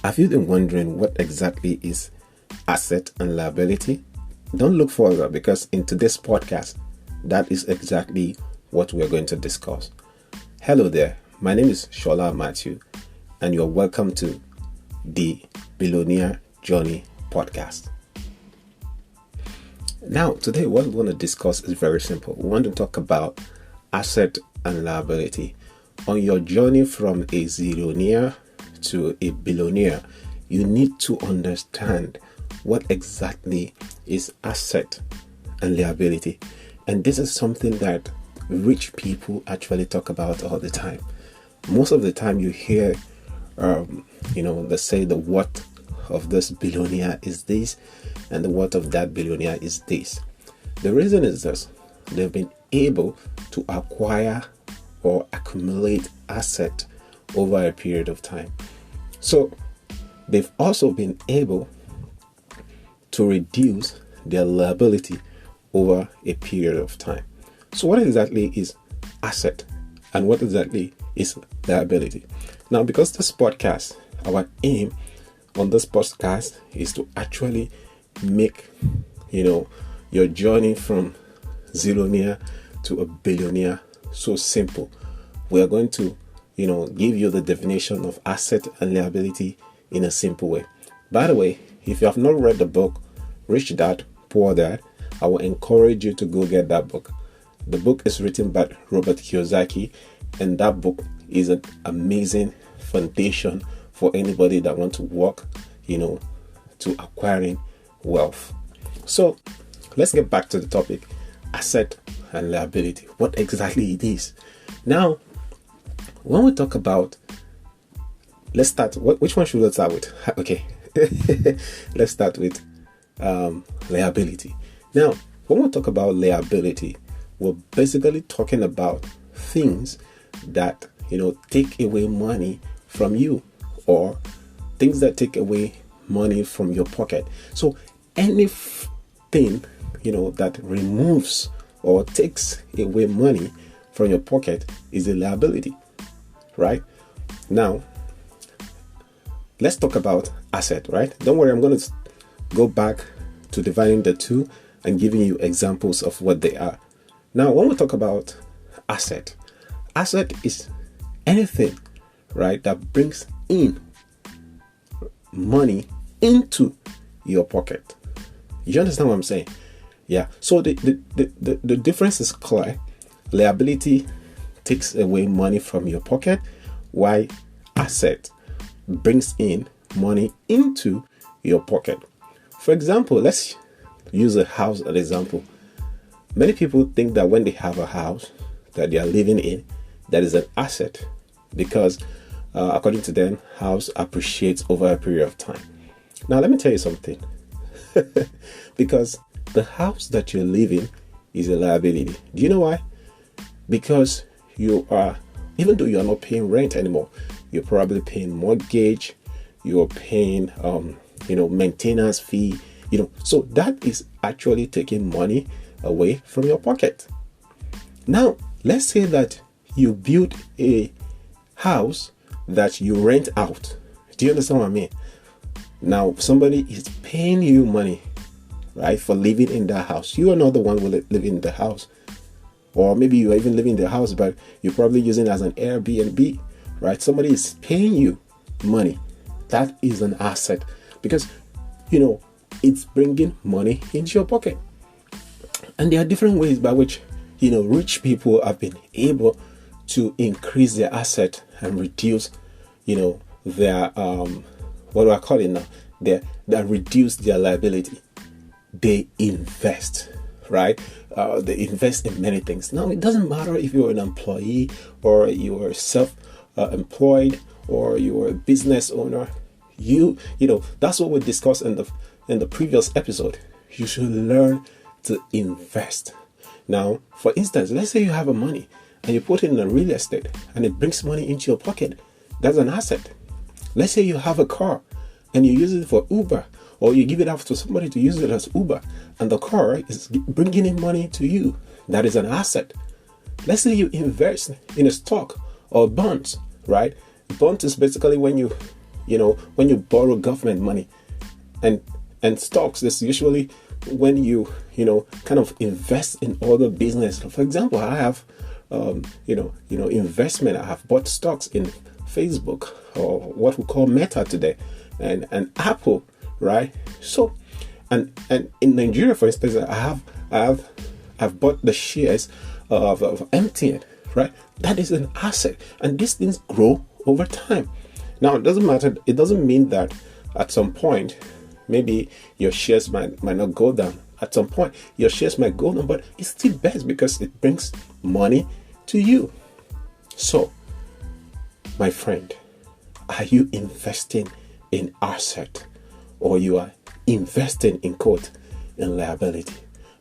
Have you been wondering what exactly is asset and liability? Don't look further, because in today's podcast, that is exactly what we're going to discuss. Hello there, my name is Shola Matthew, and you're welcome to the Billionaire Journey podcast. Now, today what we want to discuss is very simple. We want to talk about asset and liability. On your journey from a zillionaire to a billionaire, you need to understand what exactly is asset and liability. And this is something that rich people actually talk about all the time. Most of the time you hear, they say the worth of this billionaire is this and the worth of that billionaire is this. The reason is this: they've been able to acquire or accumulate asset over a period of time. So they've also been able to reduce their liability over a period of time. So what exactly is asset and what exactly is liability? Now, because this podcast, our aim on this podcast is to actually make, your journey from zillionaire to a billionaire so simple. We are going to, give you the definition of asset and liability in a simple way. By the way, if you have not read the book, Rich Dad, Poor Dad, I will encourage you to go get that book. The book is written by Robert Kiyosaki, and that book is an amazing foundation for anybody that wants to work, to acquiring wealth. So let's get back to the topic, asset and liability. What exactly it is. Now, when we talk about, let's start. Which one should we start with? Okay, let's start with liability. Now, when we talk about liability, we're basically talking about things that take away money from you, or things that take away money from your pocket. So anything that removes or takes away money from your pocket is a liability, right? Now, let's talk about asset, right? Don't worry, I'm going to go back to dividing the two and giving you examples of what they are. Now, when we talk about asset is anything, right, that brings in money into your pocket. You understand what I'm saying? Yeah. So the difference is clear. Liability takes away money from your pocket, while asset brings in money into your pocket. For example, let's use a house as an example. Many people think that when they have a house that they are living in, that is an asset, because according to them, house appreciates over a period of time. Now, let me tell you something. Because the house that you're living is a liability. Do you know why? Because you are, even though you are not paying rent anymore, you're probably paying mortgage, you're paying, maintenance fee, so that is actually taking money away from your pocket. Now, let's say that you build a house that you rent out. Do you understand what I mean? Now, somebody is paying you money, right, for living in that house. You are not the one who live in the house. Or maybe you are even living in the house, but you're probably using it as an Airbnb, right? Somebody is paying you money. That is an asset, because, it's bringing money into your pocket. And there are different ways by which, rich people have been able to increase their asset and reduce, their, what do I call it now? That reduce their liability. They invest, right? They invest in many things. Now, it doesn't matter if you're an employee or you're self-employed or you're a business owner. That's what we discussed in the previous episode. You should learn to invest. Now, for instance, let's say you have a money and you put it in a real estate and it brings money into your pocket. That's an asset. Let's say you have a car and you use it for Uber, or you give it out to somebody to use it as Uber, and the car is bringing in money to you. That is an asset. Let's say you invest in a stock or bonds, right? Bond is basically when you when you borrow government money and stocks, this usually when you kind of invest in other business. For example, I have investment. I have bought stocks in Facebook, or what we call Meta today, and Apple, right? So and in Nigeria, for instance, I've bought the shares of MTN, right? That is an asset, and these things grow over time. Now, it doesn't matter. It doesn't mean that at some point, maybe your shares might not go down. At some point, your shares might go down, but it's still best because it brings money to you. So, my friend, are you investing in asset, or you are investing in quote in liability?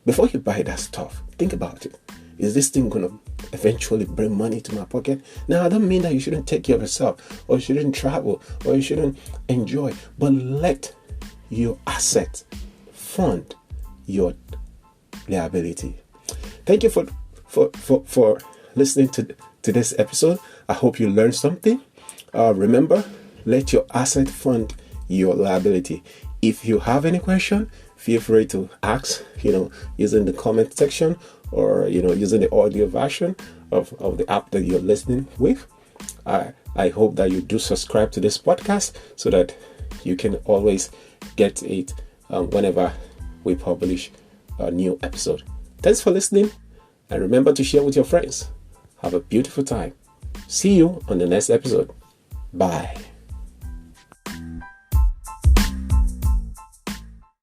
Before you buy that stuff, think about it. Is this thing going to eventually bring money to my pocket? Now, I don't mean that you shouldn't take care of yourself, or you shouldn't travel, or you shouldn't enjoy, but let your asset fund your liability. Thank you for listening to this episode. I hope you learned something. Remember, let your asset fund your liability. If you have any question, feel free to ask, using the comment section, or, using the audio version of the app that you're listening with. I hope that you do subscribe to this podcast so that you can always get it whenever we publish a new episode. Thanks for listening, and remember to share with your friends. Have a beautiful time. See you on the next episode. Bye.